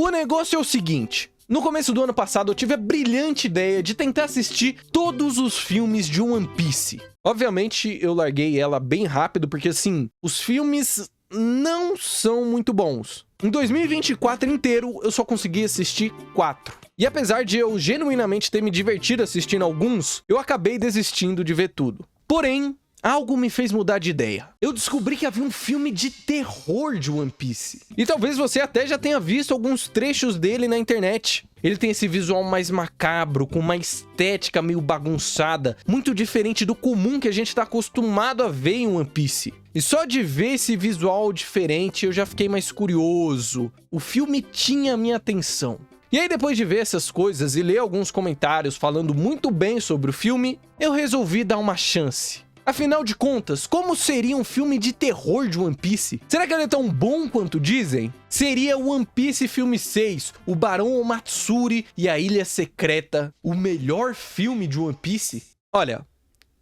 O negócio é o seguinte. No começo do ano passado, eu tive a brilhante ideia de tentar assistir todos os filmes de One Piece. Obviamente, eu larguei ela bem rápido, porque assim, os filmes não são muito bons. Em 2024 inteiro, eu só consegui assistir 4. E apesar de eu genuinamente ter me divertido assistindo alguns, eu acabei desistindo de ver tudo. Porém, algo me fez mudar de ideia. Eu descobri que havia um filme de terror de One Piece. E talvez você até já tenha visto alguns trechos dele na internet. Ele tem esse visual mais macabro, com uma estética meio bagunçada, muito diferente do comum que a gente tá acostumado a ver em One Piece. E só de ver esse visual diferente, eu já fiquei mais curioso. O filme tinha a minha atenção. E aí, depois de ver essas coisas e ler alguns comentários falando muito bem sobre o filme, eu resolvi dar uma chance. Afinal de contas, como seria um filme de terror de One Piece? Será que ele é tão bom quanto dizem? Seria One Piece Filme 6, o Barão Omatsuri e a Ilha Secreta, o melhor filme de One Piece? Olha,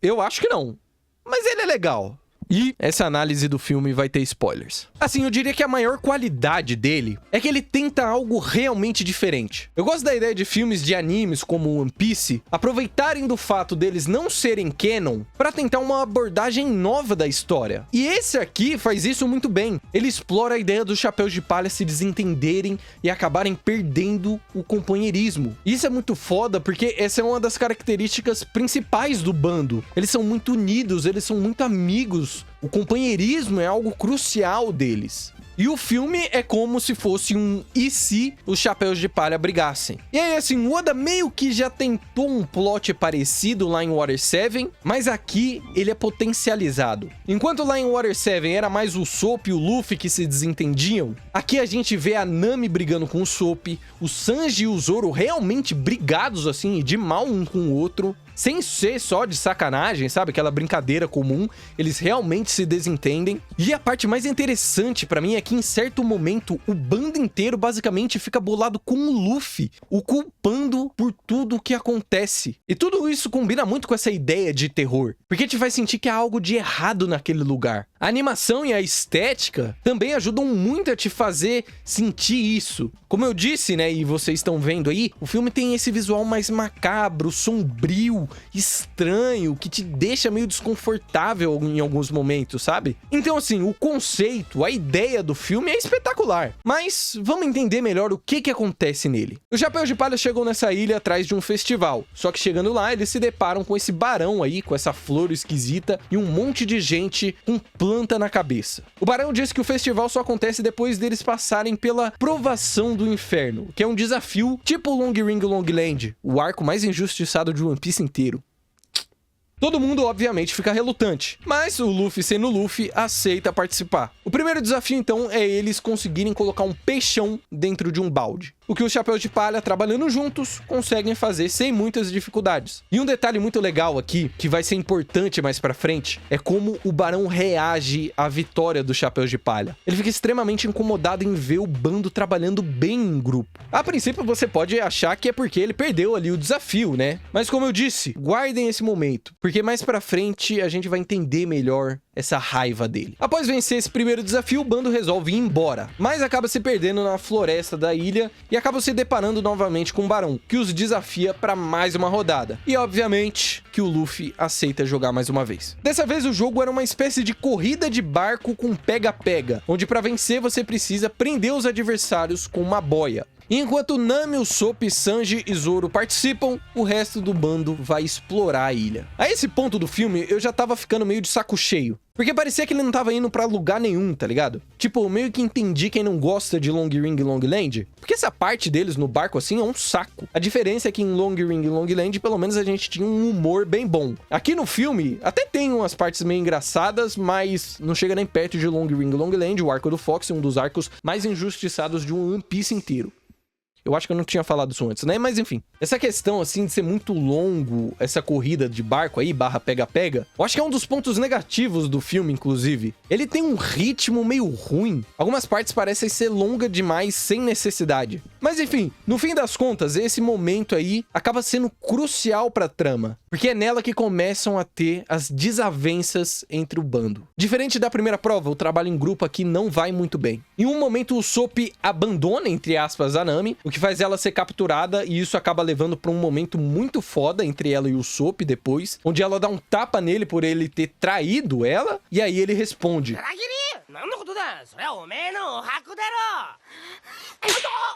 eu acho que não, mas ele é legal. E essa análise do filme vai ter spoilers. Assim, eu diria que a maior qualidade dele é que ele tenta algo realmente diferente. Eu gosto da ideia de filmes de animes como One Piece aproveitarem do fato deles não serem canon para tentar uma abordagem nova da história. E esse aqui faz isso muito bem. Ele explora a ideia dos chapéus de palha se desentenderem e acabarem perdendo o companheirismo. Isso é muito foda porque essa é uma das características principais do bando. Eles são muito unidos, eles são muito amigos. O companheirismo é algo crucial deles. E o filme é como se fosse um e se os chapéus de palha brigassem. E aí, assim, o Oda meio que já tentou um plot parecido lá em Water 7, mas aqui ele é potencializado. Enquanto lá em Water 7 era mais o Sop e o Luffy que se desentendiam, aqui a gente vê a Nami brigando com o Sop, o Sanji e o Zoro realmente brigados assim, de mal um com o outro. Sem ser só de sacanagem, sabe? Aquela brincadeira comum, eles realmente se desentendem. E a parte mais interessante pra mim é que em certo momento o bando inteiro basicamente fica bolado com o Luffy, o culpando por tudo o que acontece. E tudo isso combina muito com essa ideia de terror, porque te faz sentir que há algo de errado naquele lugar. A animação e a estética também ajudam muito a te fazer sentir isso. Como eu disse, né, e vocês estão vendo aí, o filme tem esse visual mais macabro, sombrio, estranho, que te deixa meio desconfortável em alguns momentos, sabe? Então, assim, o conceito, a ideia do filme é espetacular. Mas vamos entender melhor o que acontece nele. Os Chapéus de Palha chegam nessa ilha atrás de um festival. Só que chegando lá, eles se deparam com esse barão aí, com essa flor esquisita e um monte de gente com planta na cabeça. O barão diz que o festival só acontece depois deles passarem pela provação do inferno, que é um desafio tipo Long Ring Long Land, o arco mais injustiçado de One Piece inteiro. Todo mundo, obviamente, fica relutante, mas o Luffy, sendo Luffy, aceita participar. O primeiro desafio, então, é eles conseguirem colocar um peixão dentro de um balde. O que os Chapéus de Palha, trabalhando juntos, conseguem fazer sem muitas dificuldades. E um detalhe muito legal aqui, que vai ser importante mais pra frente, é como o Barão reage à vitória dos Chapéus de Palha. Ele fica extremamente incomodado em ver o bando trabalhando bem em grupo. A princípio, você pode achar que é porque ele perdeu ali o desafio, né? Mas como eu disse, guardem esse momento, porque mais pra frente a gente vai entender melhor essa raiva dele. Após vencer esse primeiro desafio, o bando resolve ir embora, mas acaba se perdendo na floresta da ilha e acaba se deparando novamente com o Barão, que os desafia para mais uma rodada. E obviamente que o Luffy aceita jogar mais uma vez. Dessa vez o jogo era uma espécie de corrida de barco com pega-pega, onde para vencer você precisa prender os adversários com uma boia. E enquanto Nami, Usopp, Sanji e Zoro participam, o resto do bando vai explorar a ilha. A esse ponto do filme, eu já tava ficando meio de saco cheio. Porque parecia que ele não tava indo pra lugar nenhum, tá ligado? Tipo, eu meio que entendi quem não gosta de Long Ring Long Land. Porque essa parte deles no barco, assim, é um saco. A diferença é que em Long Ring Long Land, pelo menos a gente tinha um humor bem bom. Aqui no filme, até tem umas partes meio engraçadas, mas não chega nem perto de Long Ring Long Land, o arco do Fox, um dos arcos mais injustiçados de um One Piece inteiro. Eu acho que eu não tinha falado isso antes, né? Mas enfim, essa questão, assim, de ser muito longo, essa corrida de barco aí, barra pega-pega, eu acho que é um dos pontos negativos do filme, inclusive. Ele tem um ritmo meio ruim. Algumas partes parecem ser longas demais, sem necessidade. Mas enfim, no fim das contas, esse momento aí acaba sendo crucial pra trama, porque é nela que começam a ter as desavenças entre o bando. Diferente da primeira prova, o trabalho em grupo aqui não vai muito bem. Em um momento, o Usopp abandona, entre aspas, a Nami, o que faz ela ser capturada, e isso acaba levando pra um momento muito foda entre ela e o Usopp depois, onde ela dá um tapa nele por ele ter traído ela, e aí ele responde,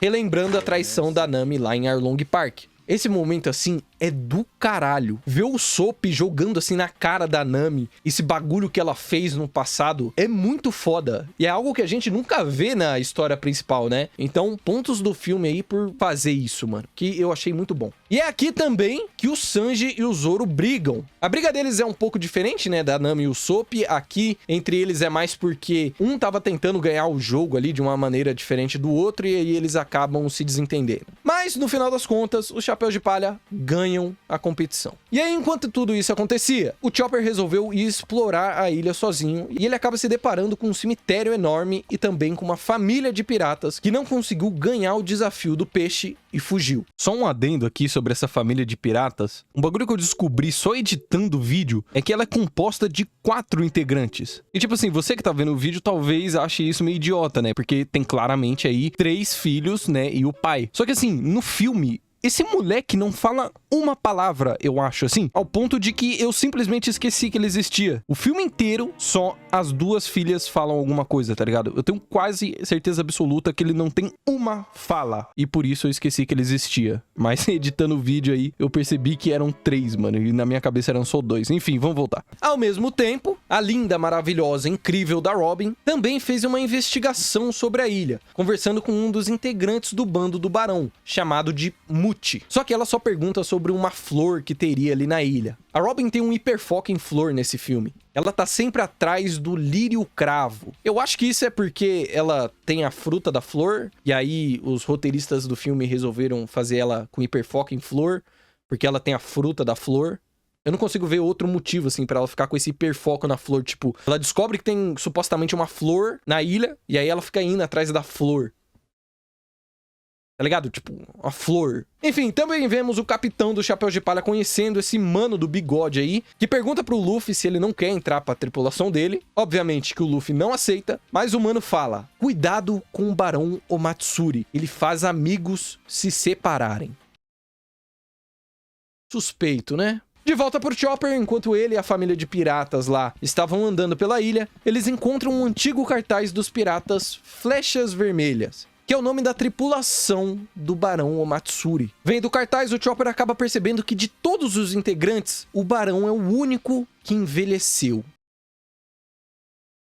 relembrando a traição da Nami lá em Arlong Park. Esse momento, assim, é do caralho. Ver o Usopp jogando, assim, na cara da Nami, esse bagulho que ela fez no passado, é muito foda. E é algo que a gente nunca vê na história principal, né? Então, pontos do filme aí por fazer isso, mano, que eu achei muito bom. E é aqui também que o Sanji e o Zoro brigam. A briga deles é um pouco diferente, né, da Nami e o Usopp. Aqui, entre eles, é mais porque um tava tentando ganhar o jogo ali de uma maneira diferente do outro, e aí eles acabam se desentendendo. Mas, no final das contas, os Chapéus de Palha ganham a competição. E aí, enquanto tudo isso acontecia, o Chopper resolveu ir explorar a ilha sozinho, e ele acaba se deparando com um cemitério enorme e também com uma família de piratas que não conseguiu ganhar o desafio do peixe e fugiu. Só um adendo aqui sobre essa família de piratas. Um bagulho que eu descobri só editando o vídeo é que ela é composta de 4 integrantes. E tipo assim, você que tá vendo o vídeo talvez ache isso meio idiota, né? Porque tem claramente aí 3 filhos, né? E o pai. Só que assim, no filme, esse moleque não fala uma palavra, eu acho, assim, ao ponto de que eu simplesmente esqueci que ele existia. O filme inteiro, só as 2 filhas falam alguma coisa, tá ligado? Eu tenho quase certeza absoluta que ele não tem uma fala. E por isso eu esqueci que ele existia. Mas editando o vídeo aí, eu percebi que eram 3, mano. E na minha cabeça eram só 2. Enfim, vamos voltar. Ao mesmo tempo, a linda, maravilhosa, incrível da Robin também fez uma investigação sobre a ilha, conversando com um dos integrantes do bando do Barão, chamado de Muti. Só que ela só pergunta sobre uma flor que teria ali na ilha. A Robin tem um hiperfoco em flor nesse filme. Ela tá sempre atrás do lírio cravo. Eu acho que isso é porque ela tem a fruta da flor, e aí os roteiristas do filme resolveram fazer ela com hiperfoco em flor, porque ela tem a fruta da flor. Eu não consigo ver outro motivo, assim, pra ela ficar com esse hiperfoco na flor. Tipo, ela descobre que tem supostamente uma flor na ilha, e aí ela fica indo atrás da flor. Tá ligado? Tipo, a flor. Enfim, também vemos o capitão do Chapéu de Palha conhecendo esse mano do bigode aí, que pergunta pro Luffy se ele não quer entrar pra tripulação dele. Obviamente que o Luffy não aceita, mas o mano fala: cuidado com o Barão Omatsuri, ele faz amigos se separarem. Suspeito, né? De volta pro Chopper, enquanto ele e a família de piratas lá estavam andando pela ilha, eles encontram um antigo cartaz dos piratas Flechas Vermelhas, que é o nome da tripulação do Barão Omatsuri. Vendo o cartaz, o Chopper acaba percebendo que de todos os integrantes, o Barão é o único que envelheceu.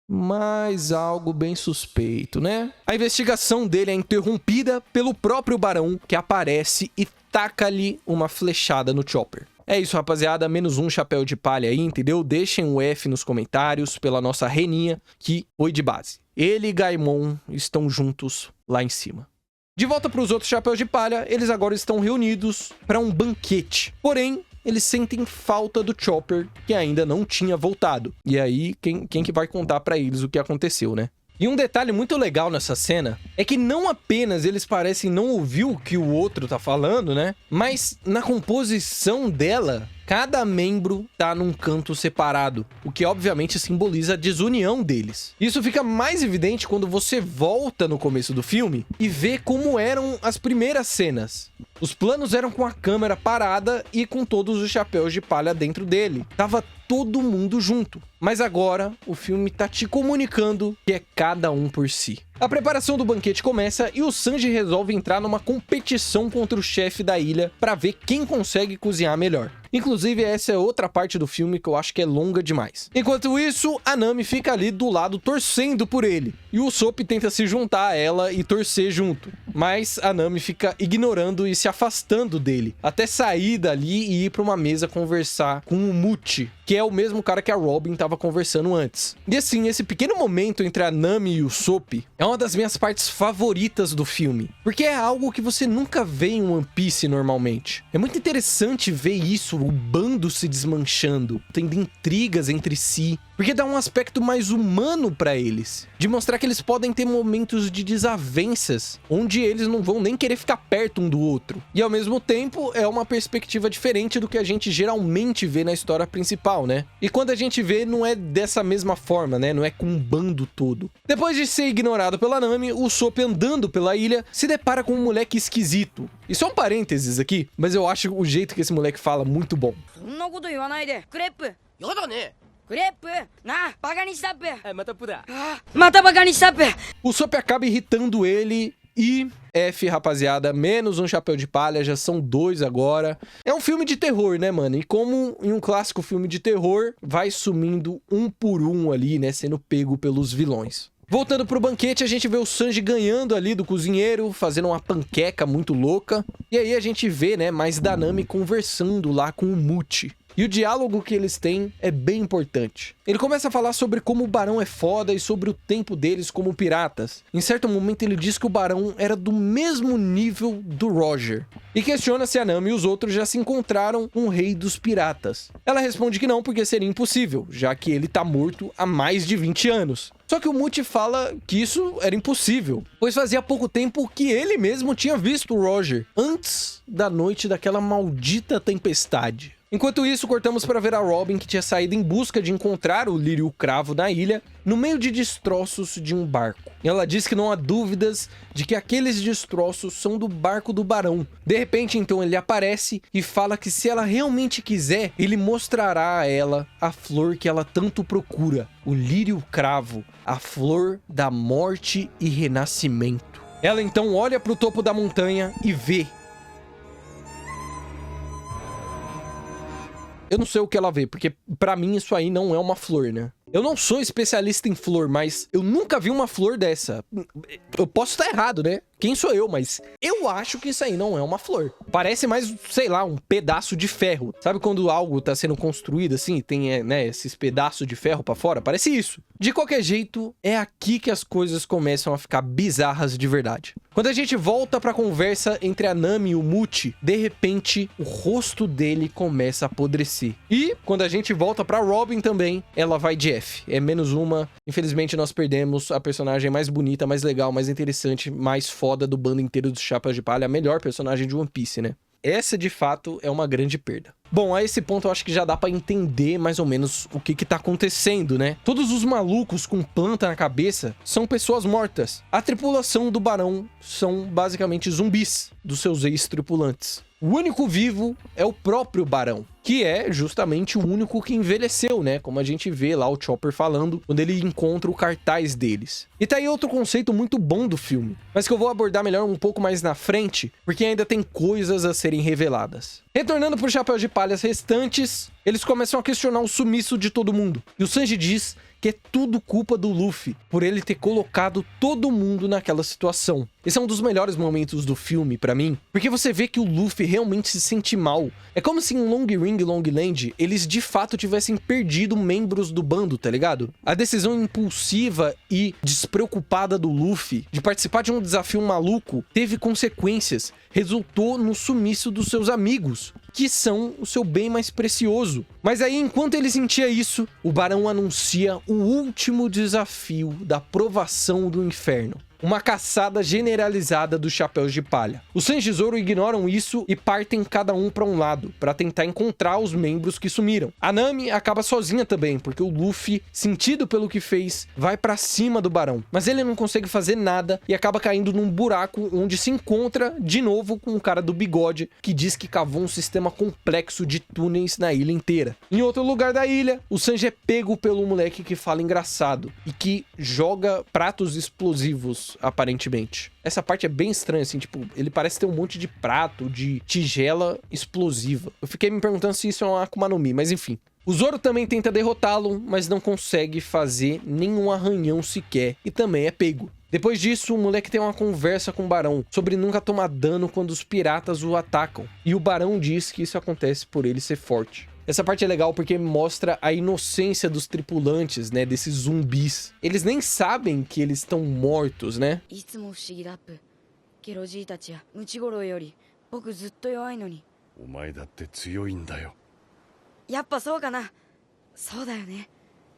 Mas algo bem suspeito, né? A investigação dele é interrompida pelo próprio Barão, que aparece e taca-lhe uma flechada no Chopper. É isso, rapaziada. Menos um chapéu de palha aí, entendeu? Deixem o F nos comentários pela nossa reninha, que foi de base. Ele e Gaimon estão juntos lá em cima. De volta para os outros chapéus de palha, eles agora estão reunidos para um banquete. Porém, eles sentem falta do Chopper, que ainda não tinha voltado. E aí, quem que vai contar para eles o que aconteceu, né? E um detalhe muito legal nessa cena é que não apenas eles parecem não ouvir o que o outro tá falando, né? Mas na composição dela, cada membro tá num canto separado, o que obviamente simboliza a desunião deles. Isso fica mais evidente quando você volta no começo do filme e vê como eram as primeiras cenas. Os planos eram com a câmera parada e com todos os chapéus de palha dentro dele. Tava todo mundo junto. Mas agora, o filme tá te comunicando que é cada um por si. A preparação do banquete começa e o Sanji resolve entrar numa competição contra o chefe da ilha para ver quem consegue cozinhar melhor. Inclusive, essa é outra parte do filme que eu acho que é longa demais. Enquanto isso, a Nami fica ali do lado torcendo por ele. E o Usopp tenta se juntar a ela e torcer junto. Mas a Nami fica ignorando e se afastando dele, até sair dali e ir para uma mesa conversar com o Muti, que é o mesmo cara que a Robin tava conversando antes. E assim, esse pequeno momento entre a Nami e o Usopp é uma das minhas partes favoritas do filme, porque é algo que você nunca vê em One Piece normalmente. É muito interessante ver isso, o bando se desmanchando, tendo intrigas entre si. porque dá um aspecto mais humano pra eles, de mostrar que eles podem ter momentos de desavenças, onde eles não vão nem querer ficar perto um do outro. E ao mesmo tempo, é uma perspectiva diferente do que a gente geralmente vê na história principal, né? E quando a gente vê, não é dessa mesma forma, né? Não é com um bando todo. Depois de ser ignorado pela Nami, o Usopp andando pela ilha, se depara com um moleque esquisito. E só um parênteses aqui, mas eu acho o jeito que esse moleque fala muito bom. O Usopp acaba irritando ele e... F, rapaziada, menos um chapéu de palha, já são 2 agora. É um filme de terror, né, mano? E como em um clássico filme de terror, vai sumindo um por um ali, né, sendo pego pelos vilões. Voltando pro banquete, a gente vê o Sanji ganhando ali do cozinheiro, fazendo uma panqueca muito louca. E aí a gente vê, né, mais da Nami conversando lá com o Muti. E o diálogo que eles têm é bem importante. Ele começa a falar sobre como o Barão é foda e sobre o tempo deles como piratas. Em certo momento ele diz que o Barão era do mesmo nível do Roger. E questiona se a Nami e os outros já se encontraram com o rei dos piratas. Ela responde que não, porque seria impossível, já que ele tá morto há mais de 20 anos. Só que o Muti fala que isso era impossível, pois fazia pouco tempo que ele mesmo tinha visto o Roger, antes da noite daquela maldita tempestade. Enquanto isso, cortamos para ver a Robin, que tinha saído em busca de encontrar o Lírio Cravo na ilha, no meio de destroços de um barco. Ela diz que não há dúvidas de que aqueles destroços são do barco do Barão. De repente, então, ele aparece e fala que se ela realmente quiser, ele mostrará a ela a flor que ela tanto procura, o Lírio Cravo, a flor da morte e renascimento. Ela então olha para o topo da montanha e vê. Eu não sei o que ela vê, porque pra mim isso aí não é uma flor, né? Eu não sou especialista em flor, mas eu nunca vi uma flor dessa. Eu posso estar errado, né? Quem sou eu? Mas eu acho que isso aí não é uma flor. Parece mais, sei lá, um pedaço de ferro. Sabe quando algo tá sendo construído assim, tem, né, esses pedaços de ferro pra fora? Parece isso. De qualquer jeito, é aqui que as coisas começam a ficar bizarras de verdade. Quando a gente volta pra conversa entre a Nami e o Muti, de repente, o rosto dele começa a apodrecer. E, quando a gente volta pra Robin também, ela vai de F. É menos uma. Infelizmente, nós perdemos a personagem mais bonita, mais legal, mais interessante, mais foda do bando inteiro dos Chapéus de Palha. A melhor personagem de One Piece, né? Essa, de fato, é uma grande perda. Bom, a esse ponto eu acho que já dá pra entender mais ou menos o que tá acontecendo, né? Todos os malucos com planta na cabeça são pessoas mortas. A tripulação do Barão são basicamente zumbis dos seus ex-tripulantes. O único vivo é o próprio Barão, que é justamente o único que envelheceu, né? Como a gente vê lá o Chopper falando, quando ele encontra o cartaz deles. E tá aí outro conceito muito bom do filme, mas que eu vou abordar melhor um pouco mais na frente, porque ainda tem coisas a serem reveladas. Retornando pro Chapéu de Palhas restantes, eles começam a questionar o sumiço de todo mundo. E o Sanji diz que é tudo culpa do Luffy, por ele ter colocado todo mundo naquela situação. Esse é um dos melhores momentos do filme pra mim, porque você vê que o Luffy realmente se sente mal. É como se em Long Ring e Long Land eles de fato tivessem perdido membros do bando, tá ligado? A decisão impulsiva e despreocupada do Luffy de participar de um desafio maluco teve consequências, resultou no sumiço dos seus amigos, que são o seu bem mais precioso. Mas aí, enquanto ele sentia isso, o Barão anuncia o último desafio da provação do inferno. Uma caçada generalizada dos Chapéus de Palha. Os Sanji e Zoro ignoram isso e partem cada um para um lado, para tentar encontrar os membros que sumiram. A Nami acaba sozinha também, porque o Luffy, sentido pelo que fez, vai para cima do Barão. Mas ele não consegue fazer nada e acaba caindo num buraco onde se encontra de novo com o cara do bigode, que diz que cavou um sistema complexo de túneis na ilha inteira. Em outro lugar da ilha, o Sanji é pego pelo moleque que fala engraçado e que joga pratos explosivos, aparentemente. Essa parte é bem estranha, assim, tipo, ele parece ter um monte de prato, de tigela explosiva. Eu fiquei me perguntando se isso é uma Akuma no Mi, mas enfim. O Zoro também tenta derrotá-lo, mas não consegue fazer nenhum arranhão sequer e também é pego. Depois disso, o moleque tem uma conversa com o Barão sobre nunca tomar dano quando os piratas o atacam. E o Barão diz que isso acontece por ele ser forte. Essa parte é legal porque mostra a inocência dos tripulantes, né, desses zumbis. Eles nem sabem que eles estão mortos, né?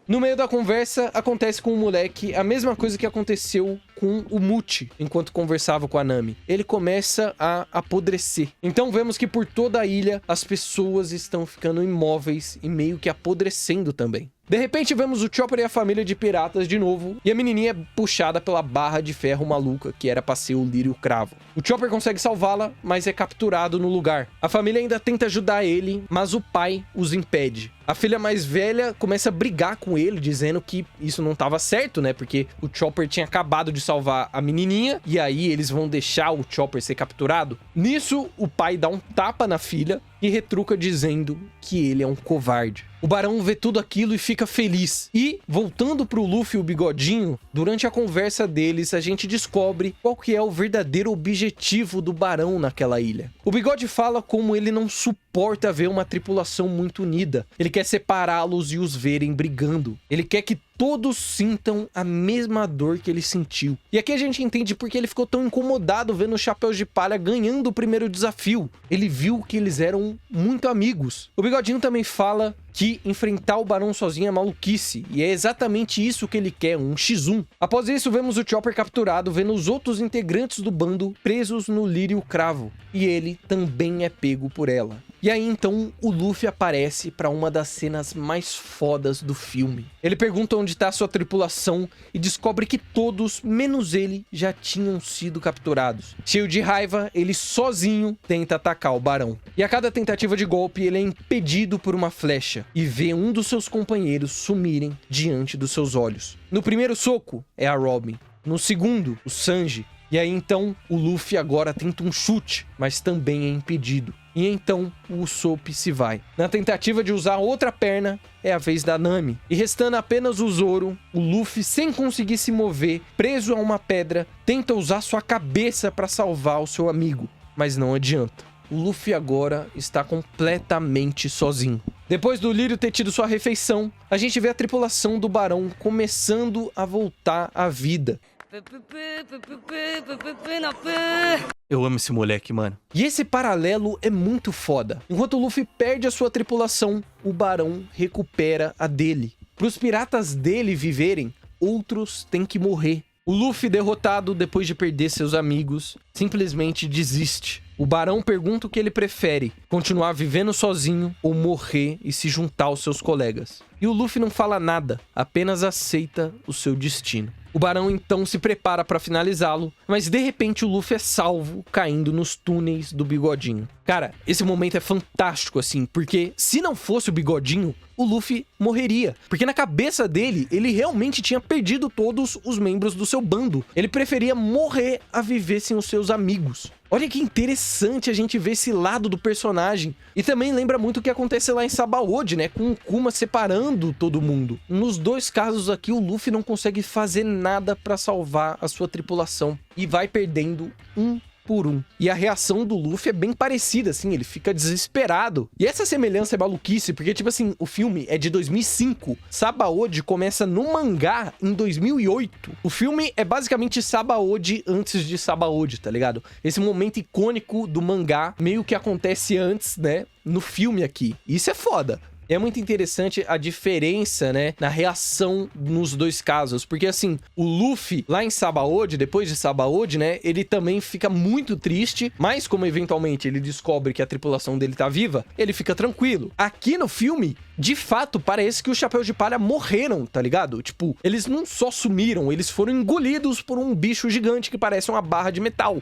No meio da conversa, acontece com o moleque a mesma coisa que aconteceu com o Muti enquanto conversava com a Nami. Ele começa a apodrecer. Então vemos que por toda a ilha as pessoas estão ficando imóveis e meio que apodrecendo também. De repente vemos o Chopper e a família de piratas de novo, e a menininha é puxada pela barra de ferro maluca, que era pra ser o Lírio Cravo. O Chopper consegue salvá-la, mas é capturado no lugar. A família ainda tenta ajudar ele, mas o pai os impede. A filha mais velha começa a brigar com ele, dizendo que isso não estava certo, né? Porque o Chopper tinha acabado de salvar a menininha, e aí eles vão deixar o Chopper ser capturado. Nisso, o pai dá um tapa na filha e retruca dizendo que ele é um covarde. O Barão vê tudo aquilo e fica feliz. E, voltando pro Luffy e o Bigodinho, durante a conversa deles, a gente descobre qual que é o verdadeiro objetivo do Barão naquela ilha. O Bigode fala como ele não suporta ver uma tripulação muito unida. Ele quer separá-los e os verem brigando. Ele quer que todos sintam a mesma dor que ele sentiu. E aqui a gente entende porque ele ficou tão incomodado vendo os Chapéus de Palha ganhando o primeiro desafio. Ele viu que eles eram muito amigos. O Bigodinho também fala que enfrentar o Barão sozinho é maluquice, e é exatamente isso que ele quer, um X1. Após isso, vemos o Chopper capturado, vendo os outros integrantes do bando presos no Lírio Cravo, e ele também é pego por ela. E aí então o Luffy aparece para uma das cenas mais fodas do filme. Ele pergunta onde está sua tripulação e descobre que todos, menos ele, já tinham sido capturados. Cheio de raiva, ele sozinho tenta atacar o Barão. E a cada tentativa de golpe, ele é impedido por uma flecha e vê um dos seus companheiros sumirem diante dos seus olhos. No primeiro soco, é a Robin. No segundo, o Sanji. E aí então, o Luffy agora tenta um chute, mas também é impedido. E então, o Usopp se vai. Na tentativa de usar outra perna, é a vez da Nami. E restando apenas o Zoro, o Luffy, sem conseguir se mover, preso a uma pedra, tenta usar sua cabeça para salvar o seu amigo. Mas não adianta. O Luffy agora está completamente sozinho. Depois do Lírio ter tido sua refeição, a gente vê a tripulação do Barão começando a voltar à vida. Eu amo esse moleque, mano. E esse paralelo é muito foda. Enquanto o Luffy perde a sua tripulação, o Barão recupera a dele. Para os piratas dele viverem, outros têm que morrer. O Luffy, derrotado depois de perder seus amigos, simplesmente desiste. O Barão pergunta o que ele prefere, continuar vivendo sozinho ou morrer e se juntar aos seus colegas. E o Luffy não fala nada, apenas aceita o seu destino. O Barão então se prepara para finalizá-lo, mas de repente o Luffy é salvo, caindo nos túneis do Bigodinho. Cara, esse momento é fantástico, assim, porque se não fosse o Bigodinho, o Luffy morreria. Porque na cabeça dele, ele realmente tinha perdido todos os membros do seu bando. Ele preferia morrer a viver sem os seus amigos. Olha que interessante a gente ver esse lado do personagem. E também lembra muito o que acontece lá em Sabaody, né? Com o Kuma separando todo mundo. Nos dois casos aqui, o Luffy não consegue fazer nada pra salvar a sua tripulação. E vai perdendo um por um. E a reação do Luffy é bem parecida, assim, ele fica desesperado. E essa semelhança é maluquice, porque, tipo assim, o filme é de 2005. Sabaody começa no mangá em 2008. O filme é basicamente Sabaody antes de Sabaody, tá ligado? Esse momento icônico do mangá meio que acontece antes, né, no filme aqui. Isso é foda. É muito interessante a diferença, né, na reação nos dois casos. Porque, assim, o Luffy, lá em Sabaody, depois de Sabaody, né, ele também fica muito triste. Mas, como eventualmente ele descobre que a tripulação dele tá viva, ele fica tranquilo. Aqui no filme, de fato, parece que os Chapéus de Palha morreram, tá ligado? Tipo, eles não só sumiram, eles foram engolidos por um bicho gigante que parece uma barra de metal.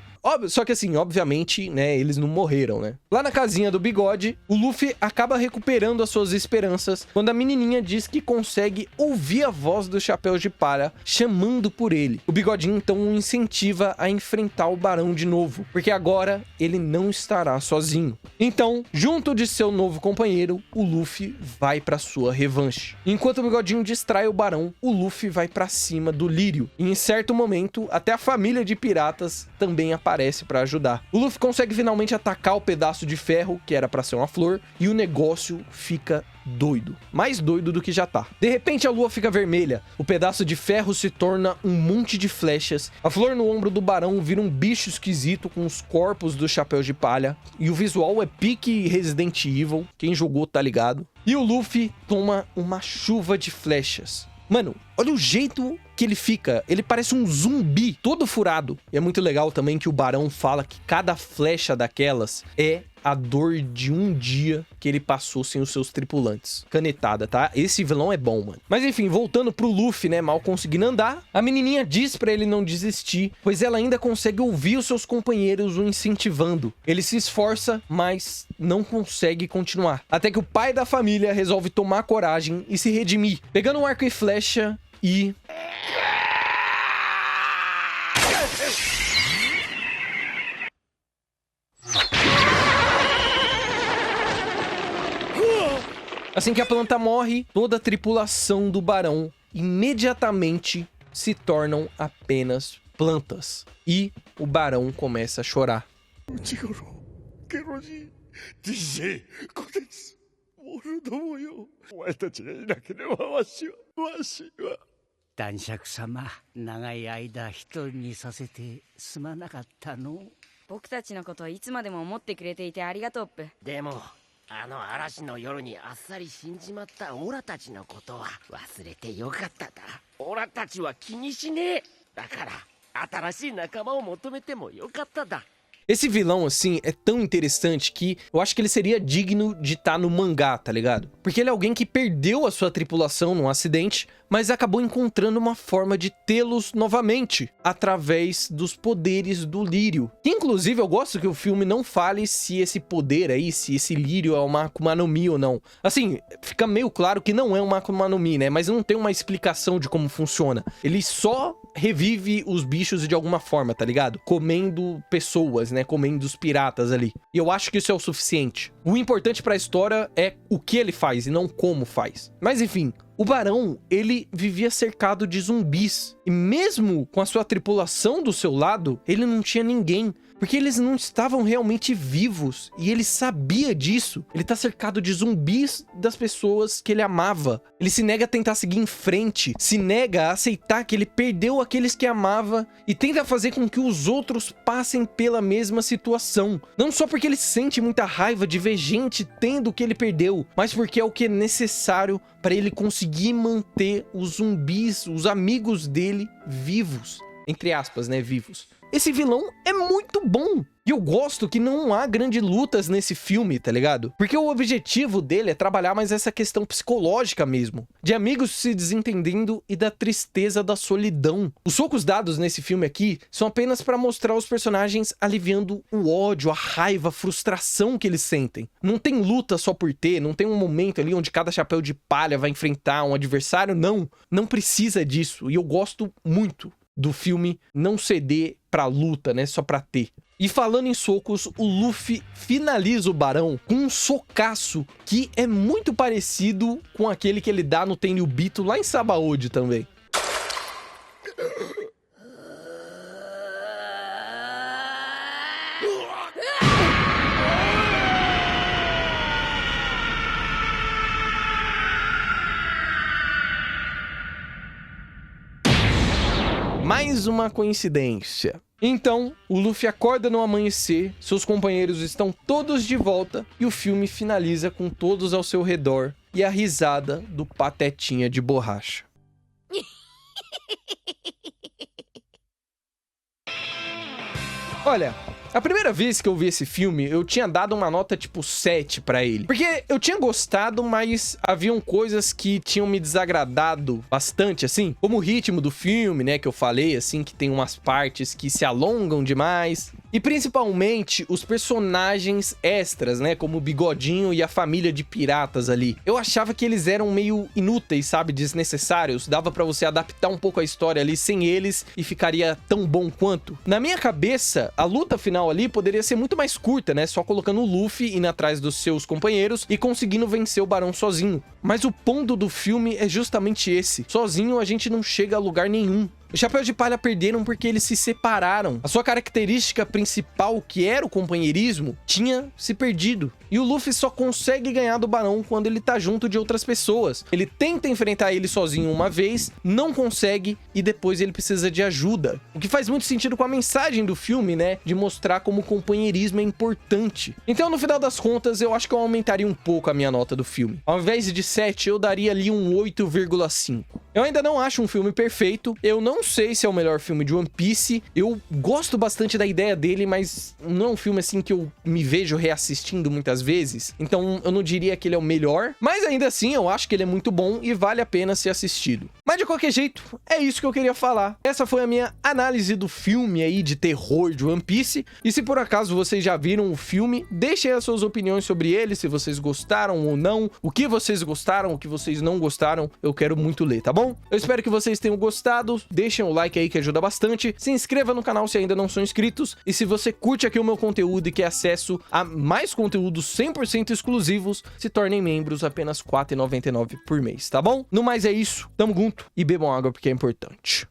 Só que, assim, obviamente, né, eles não morreram, né? Lá na casinha do Bigode, o Luffy acaba recuperando as suas esperanças quando a menininha diz que consegue ouvir a voz dos Chapéus de Palha chamando por ele. O Bigodinho então o incentiva a enfrentar o Barão de novo, porque agora ele não estará sozinho. Então, junto de seu novo companheiro, o Luffy vai para sua revanche. Enquanto o Bigodinho distrai o Barão, o Luffy vai para cima do Lírio. E em certo momento, até a família de piratas também aparece para ajudar. O Luffy consegue finalmente atacar o pedaço de ferro, que era para ser uma flor, e o negócio fica doido. Mais doido do que já tá. De repente a lua fica vermelha, o pedaço de ferro se torna um monte de flechas, a flor no ombro do barão vira um bicho esquisito com os corpos dos chapéus de palha, e o visual é pique Resident Evil, quem jogou tá ligado. E o Luffy toma uma chuva de flechas. Mano, olha o jeito que ele fica. Ele parece um zumbi, todo furado. E é muito legal também que o barão fala que cada flecha daquelas é a dor de um dia que ele passou sem os seus tripulantes. Canetada, tá? Esse vilão é bom, mano. Mas enfim, voltando pro Luffy, né, mal conseguindo andar, a menininha diz pra ele não desistir, pois ela ainda consegue ouvir os seus companheiros o incentivando. Ele se esforça, mas não consegue continuar. Até que o pai da família resolve tomar coragem e se redimir, pegando um arco e flecha e... Assim que a planta morre, toda a tripulação do barão imediatamente se tornam apenas plantas. E o barão começa a chorar. Esse vilão, assim, é tão interessante que eu acho que ele seria digno de estar no mangá, tá ligado? Porque ele é alguém que perdeu a sua tripulação num acidente, mas acabou encontrando uma forma de tê-los novamente, através dos poderes do lírio. Que, inclusive, eu gosto que o filme não fale se esse poder aí, se esse lírio é uma Akuma no Mi ou não. Assim, fica meio claro que não é uma Akuma no Mi, né? Mas não tem uma explicação de como funciona. Ele só revive os bichos de alguma forma, tá ligado? Comendo pessoas, né? Comendo os piratas ali. E eu acho que isso é o suficiente. O importante pra história é o que ele faz e não como faz. Mas enfim, o barão, ele vivia cercado de zumbis. E mesmo com a sua tripulação do seu lado, ele não tinha ninguém. Porque eles não estavam realmente vivos. E ele sabia disso. Ele tá cercado de zumbis das pessoas que ele amava. Ele se nega a tentar seguir em frente. Se nega a aceitar que ele perdeu aqueles que amava. E tenta fazer com que os outros passem pela mesma situação. Não só porque ele sente muita raiva de ver gente tendo o que ele perdeu. Mas porque é o que é necessário para ele conseguir manter os zumbis, os amigos dele, vivos. Entre aspas, né? Vivos. Esse vilão é muito bom. E eu gosto que não há grandes lutas nesse filme, tá ligado? Porque o objetivo dele é trabalhar mais essa questão psicológica mesmo. De amigos se desentendendo e da tristeza da solidão. Os socos dados nesse filme aqui são apenas pra mostrar os personagens aliviando o ódio, a raiva, a frustração que eles sentem. Não tem luta só por ter, não tem um momento ali onde cada chapéu de palha vai enfrentar um adversário, não. Não precisa disso. E eu gosto muito do filme não ceder pra luta, né? Só pra ter. E falando em socos, o Luffy finaliza o barão com um socaço que é muito parecido com aquele que ele dá no Tenryubito lá em Sabaody também. Mais uma coincidência. Então, o Luffy acorda no amanhecer, seus companheiros estão todos de volta e o filme finaliza com todos ao seu redor e a risada do Patetinha de borracha. Olha, a primeira vez que eu vi esse filme, eu tinha dado uma nota tipo 7 pra ele. Porque eu tinha gostado, mas haviam coisas que tinham me desagradado bastante, assim. Como o ritmo do filme, né, que eu falei, assim, que tem umas partes que se alongam demais. E principalmente os personagens extras, né, como o Bigodinho e a família de piratas ali. Eu achava que eles eram meio inúteis, sabe, desnecessários. Dava pra você adaptar um pouco a história ali sem eles e ficaria tão bom quanto. Na minha cabeça, a luta final ali poderia ser muito mais curta, né, só colocando o Luffy indo atrás dos seus companheiros e conseguindo vencer o Barão sozinho. Mas o ponto do filme é justamente esse. Sozinho a gente não chega a lugar nenhum. Os Chapéus de Palha perderam porque eles se separaram. A sua característica principal, que era o companheirismo, tinha se perdido. E o Luffy só consegue ganhar do Barão quando ele tá junto de outras pessoas. Ele tenta enfrentar ele sozinho uma vez, não consegue e depois ele precisa de ajuda. O que faz muito sentido com a mensagem do filme, né? De mostrar como o companheirismo é importante. Então, no final das contas, eu acho que eu aumentaria um pouco a minha nota do filme. Ao invés de 7, eu daria ali um 8,5. Eu ainda não acho um filme perfeito. Eu não sei se é o melhor filme de One Piece. Eu gosto bastante da ideia dele, mas não é um filme assim que eu me vejo reassistindo muitas vezes. Então eu não diria que ele é o melhor, mas ainda assim eu acho que ele é muito bom e vale a pena ser assistido. Mas de qualquer jeito, é isso que eu queria falar. Essa foi a minha análise do filme aí de terror de One Piece. E se por acaso vocês já viram o filme, deixem as suas opiniões sobre ele, se vocês gostaram ou não, o que vocês gostaram, o que vocês não gostaram, eu quero muito ler, tá bom? Eu espero que vocês tenham gostado, deixem o like aí que ajuda bastante, se inscreva no canal se ainda não são inscritos, e se você curte aqui o meu conteúdo e quer acesso a mais conteúdos 100% exclusivos, se tornem membros apenas R$ 4,99 por mês, tá bom? No mais é isso, tamo junto e bebam água porque é importante.